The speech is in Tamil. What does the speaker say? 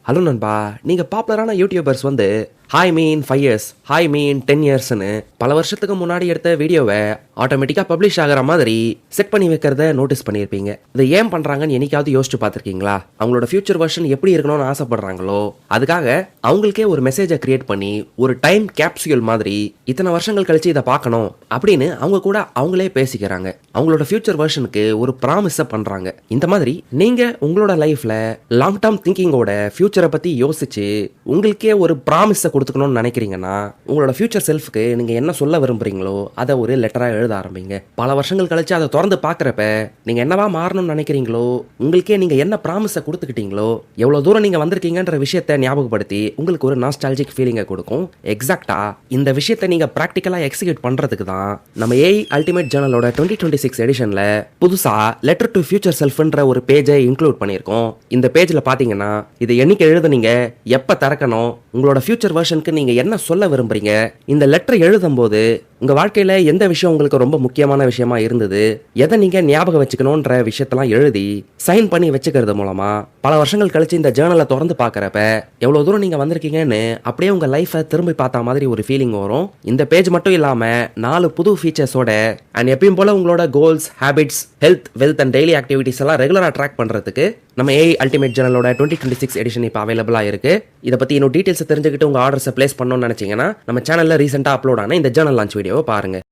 ஹலோ நண்பா, நீங்கள் பாப்புலரான யூடியூபர்ஸ் வந்து ஹாய் மீன் 5 இயர்ஸ், ஹாய் மீன் 10 இயர்ஸ்னு பல வருஷத்துக்கு முன்னாடி எடுத்த வீடியோவை ஆட்டோமேட்டிக்காக பப்ளிஷ் ஆகிற மாதிரி செட் பண்ணி வைக்கிறத நோட்டீஸ் பண்ணியிருப்பீங்க. இதை ஏன் பண்ணுறாங்கன்னு என்னைக்காவது யோசிச்சு பார்த்துருக்கீங்களா? அவங்களோட ஃபியூச்சர் வெர்ஷன் எப்படி இருக்கணும்னு ஆசைப்படுறாங்களோ அதுக்காக அவங்களுக்கே ஒரு மெசேஜை கிரியேட் பண்ணி ஒரு டைம் கேப்சியூல் மாதிரி இத்தனை வருஷங்கள் கழிச்சு இதை பார்க்கணும் அப்படின்னு அவங்க கூட அவங்களே பேசிக்கிறாங்க. அவங்களோட ஃபியூச்சர் வெர்ஷனுக்கு ஒரு ப்ராமிஸை பண்ணுறாங்க. இந்த மாதிரி நீங்கள் உங்களோட லைஃப்பில் லாங் டேர்ம் திங்கிங்கோட ஃபியூச்சரை பற்றி யோசிச்சு உங்களுக்கே ஒரு ப்ராமிஸை கொடுத்துக்கணும்னு நினைக்கிறீங்கன்னா உங்களோட ஃபியூச்சர் செல்ஃப்க்கு நீங்கள் என்ன சொல்ல விரும்புறீங்களோ அதை ஒரு லெட்டராக எழுத ஆரம்பிங்க. பல வருஷங்கள் கழிச்சு அதை திறந்து பார்க்குறப்ப நீங்கள் என்னவா மாறணும்னு நினைக்கிறீங்களோ, உங்களுக்கே நீங்கள் என்ன ப்ராமிஸை கொடுத்துக்கிட்டீங்களோ, எவ்வளோ தூரம் நீங்கள் வந்திருக்கீங்கன்ற விஷயத்தை ஞாபகப்படுத்தி உங்களுக்கு ஒரு நாஸ்டாலஜிக் ஃபீலிங்கை கொடுக்கும். எக்ஸாக்டாக இந்த விஷயத்தை நீங்கள் ப்ராக்டிக்கலாக எக்ஸிக்யூட் பண்ணுறதுக்கு தான் நம்ம ஏஐ அல்டிமேட் ஜர்னலோட 2026 எடிஷனில் புதுசாக லெட்டர் டு ஃபியூச்சர் செல்ஃப்ன்ற ஒரு பேஜை இன்க்ளூட் பண்ணியிருக்கோம். இந்த பேஜில் பார்த்தீங்கன்னா இதை என்னைக்கு எழுதுனீங்க, எப்போ திறக்கணும், உங்களோட ஃபியூச்சர் வெர்ஷனுக்கு நீங்கள் என்ன சொல்ல விரும்புறீங்க, இந்த லெட்டர் எழுதும்போது உங்கள் வாழ்க்கையில் எந்த விஷயம் உங்களுக்கு ரொம்ப முக்கியமான விஷயமா இருந்தது, எதை நீங்கள் ஞாபகம் வச்சுக்கணுன்ற விஷயத்தெல்லாம் எழுதி சைன் பண்ணி வச்சுக்கிறது மூலமா பல வருஷங்கள் கழிச்சு இந்த ஜேர்னலை திறந்து பார்க்குறப்ப எவ்வளோ தூரம் நீங்கள் வந்திருக்கீங்கன்னு அப்படியே உங்கள் லைஃப்பை திரும்பி பார்த்த மாதிரி ஒரு ஃபீலிங் வரும். இந்த பேஜ் மட்டும் இல்லாமல் 4 புது ஃபீச்சர்ஸோட அண்ட் எப்பயும் போல உங்களோட goals, habits, health, wealth and daily activities எல்லாம் ரெகுலராக ட்ராக் பண்ணுறதுக்கு நம்ம ஏஐ அல்டிமேட் ஜர்னலோட 2026 எடிஷன் இப்போ அவைலபிளாக இருக்கு. இதை பற்றி இன்னும் டீட்டெயில்ஸ் தெரிஞ்சுக்கிட்டு உங்கள் ஆர்டர்ஸை பிளேஸ் பண்ணணும்னு நினச்சிங்கன்னா நம்ம சேனலில் ரீசெண்டாக அப்லோட் ஆன இந்த ஜர்னல் லான்ச் வீடியோவை பாருங்கள்.